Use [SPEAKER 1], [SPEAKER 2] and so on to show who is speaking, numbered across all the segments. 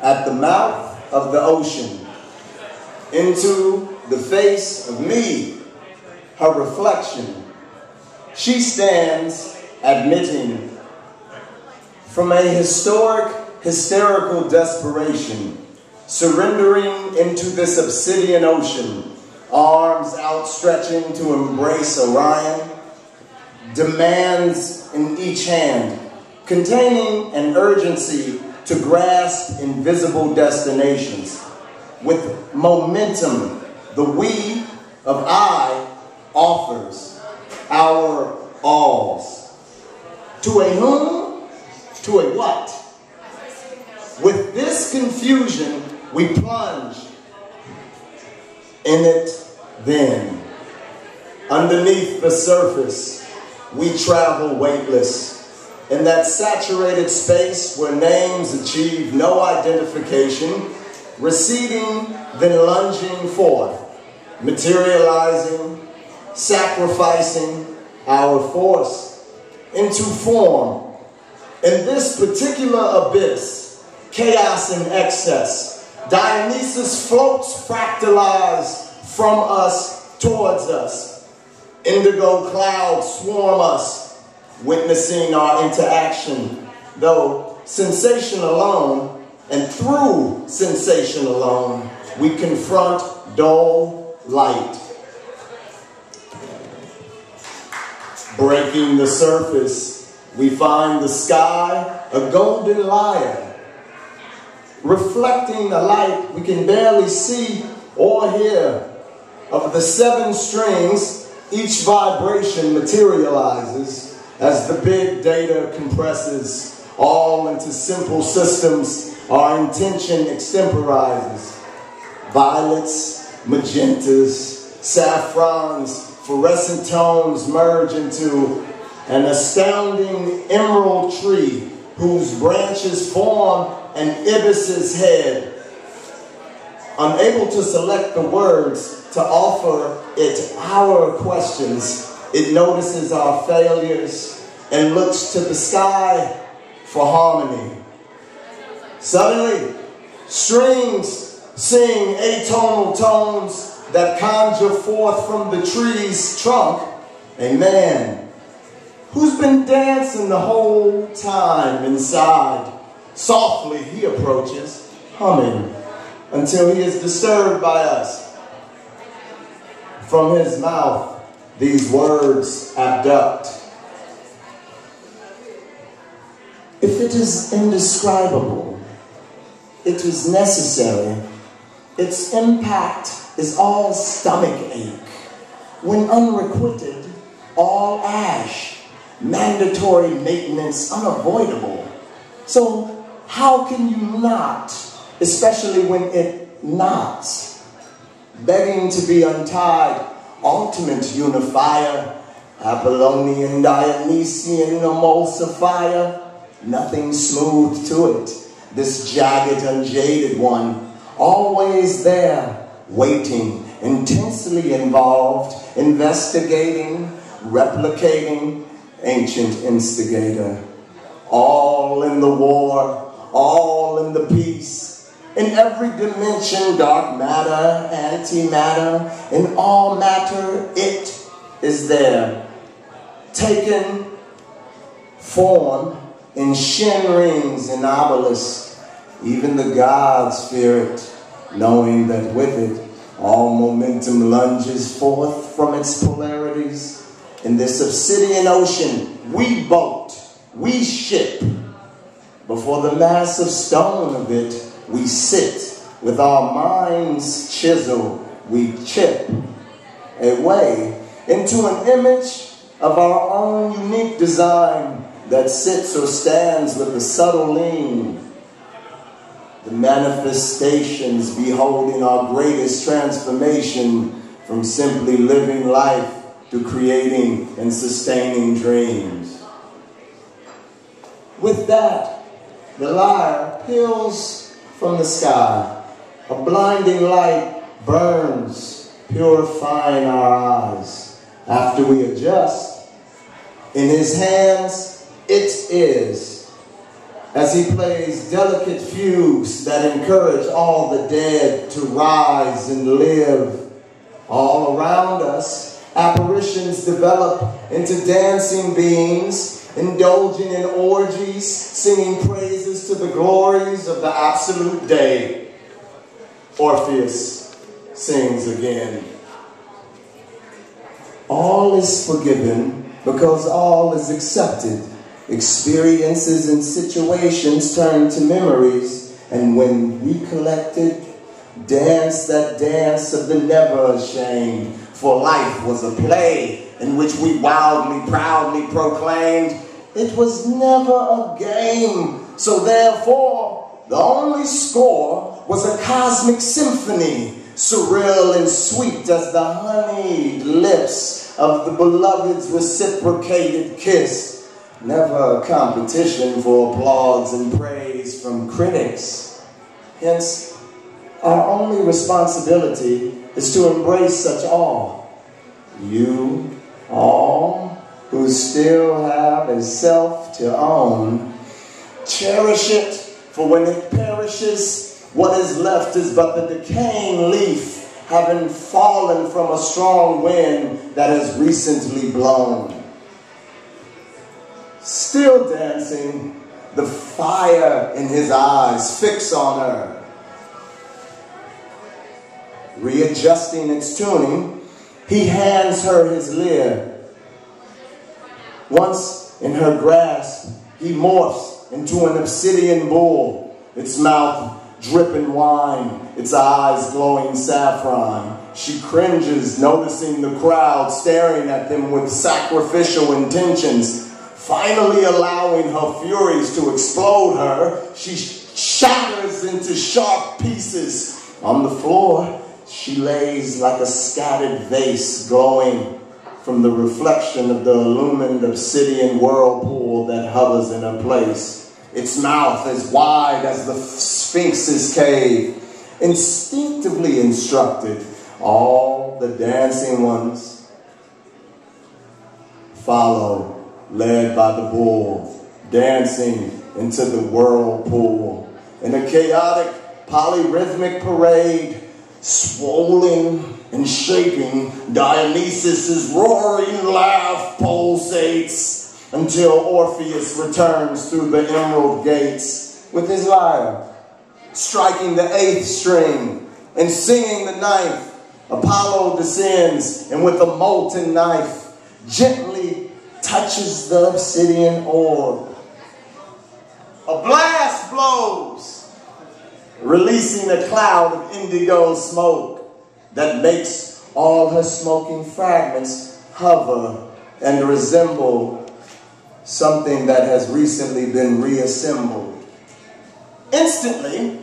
[SPEAKER 1] At the mouth of the ocean, into the face of me, her reflection, she stands admitting from a hysterical desperation, surrendering into this obsidian ocean, arms outstretching to embrace Orion, demands in each hand, containing an urgency to grasp invisible destinations. With momentum, the we of I offers our alls. To a whom? To a what? With this confusion, we plunge in it then. Underneath the surface, we travel weightless. In that saturated space where names achieve no identification, receding, then lunging forth, materializing, sacrificing our force into form. In this particular abyss, chaos and excess, Dionysus floats fractalized from us towards us. Indigo clouds swarm us, witnessing our interaction, though sensation alone, and through sensation alone, we confront dull light. Breaking the surface, we find the sky a golden lyre, reflecting the light we can barely see or hear. Of the 7 strings, each vibration materializes as the big data compresses all into simple systems. Our intention extemporizes. Violets, magentas, saffrons, fluorescent tones merge into an astounding emerald tree whose branches form an ibis's head. Unable to select the words to offer it our questions, it notices our failures and looks to the sky for harmony. Suddenly, strings sing atonal tones that conjure forth from the tree's trunk a man who's been dancing the whole time inside. Softly he approaches, humming, until he is disturbed by us. From his mouth, these words abduct. If it is indescribable, it is necessary. Its impact is all stomach ache. When unrequited, all ash. Mandatory maintenance unavoidable. So how can you not, especially when it knots? Begging to be untied, ultimate unifier, Apollonian, Dionysian emulsifier. Nothing smooth to it. This jagged, unjaded one, always there, waiting, intensely involved, investigating, replicating, ancient instigator. All in the war, all in the peace. In every dimension, dark matter, antimatter, in all matter, it is there. Taken form in shin rings and obelisks. Even the gods fear it, knowing that with it, all momentum lunges forth from its polarities. In this obsidian ocean, we boat, we ship. Before the massive stone of it, we sit. With our minds chisel, we chip a way into an image of our own unique design that sits or stands with a subtle lean. The manifestations beholding our greatest transformation from simply living life to creating and sustaining dreams. With that, the lyre peels from the sky. A blinding light burns, purifying our eyes. After we adjust, in his hands, it is, as he plays delicate fugues that encourage all the dead to rise and live. All around us, apparitions develop into dancing beings, indulging in orgies, singing praises to the glories of the absolute day. Orpheus sings again. All is forgiven because all is accepted. Experiences and situations turn to memories, and when recollected, dance that dance of the never ashamed. For life was a play in which we wildly, proudly proclaimed it was never a game. So therefore, the only score was a cosmic symphony, surreal and sweet as the honeyed lips of the beloved's reciprocated kiss. Never a competition for applause and praise from critics. Hence, our only responsibility is to embrace such awe. You, all who still have a self to own, cherish it, for when it perishes, what is left is but the decaying leaf, having fallen from a strong wind that has recently blown. Still dancing, the fire in his eyes fix on her. Readjusting its tuning, he hands her his lyre. Once in her grasp, he morphs into an obsidian bull, its mouth dripping wine, its eyes glowing saffron. She cringes, noticing the crowd staring at them with sacrificial intentions. Finally allowing her furies to explode her, she shatters into sharp pieces. On the floor, she lays like a scattered vase glowing from the reflection of the illumined obsidian whirlpool that hovers in her place. Its mouth as wide as the Sphinx's cave. Instinctively instructed, all the dancing ones follow, led by the bull, dancing into the whirlpool. In a chaotic, polyrhythmic parade, swollen and shaking, Dionysus' roaring laugh pulsates until Orpheus returns through the emerald gates with his lyre, striking the 8th string and singing the 9th. Apollo descends and with a molten knife gently touches the obsidian orb. A blast blows, releasing a cloud of indigo smoke that makes all her smoking fragments hover and resemble something that has recently been reassembled. Instantly,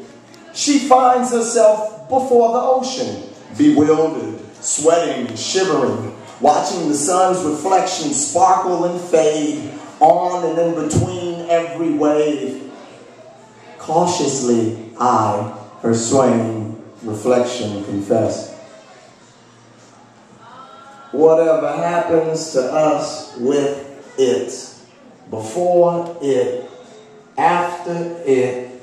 [SPEAKER 1] she finds herself before the ocean, bewildered, sweating, shivering, watching the sun's reflection sparkle and fade on and in between every wave. Cautiously, I, her swaying reflection, confess. Whatever happens to us with it, before it, after it,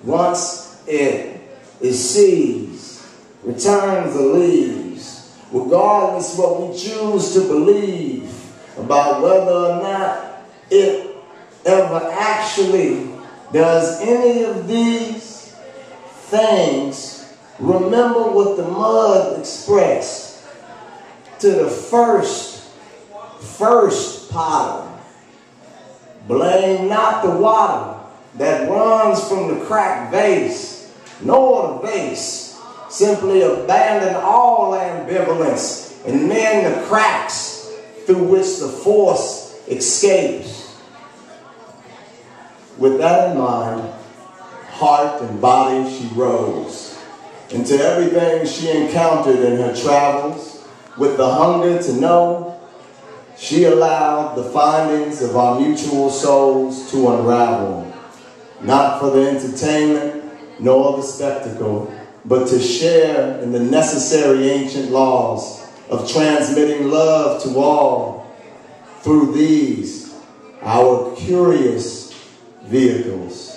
[SPEAKER 1] once it is seized, returns or leaves, regardless what we choose to believe about whether or not it ever actually does any of these things. Remember what the mud expressed to the first potter. Blame not the water that runs from the cracked vase, nor the vase. Simply abandon all ambivalence and mend the cracks through which the force escapes. With that in mind, heart and body, she rose into everything she encountered in her travels. With the hunger to know, she allowed the findings of our mutual souls to unravel, not for the entertainment nor the spectacle, but to share in the necessary ancient laws of transmitting love to all through these, our curious vehicles.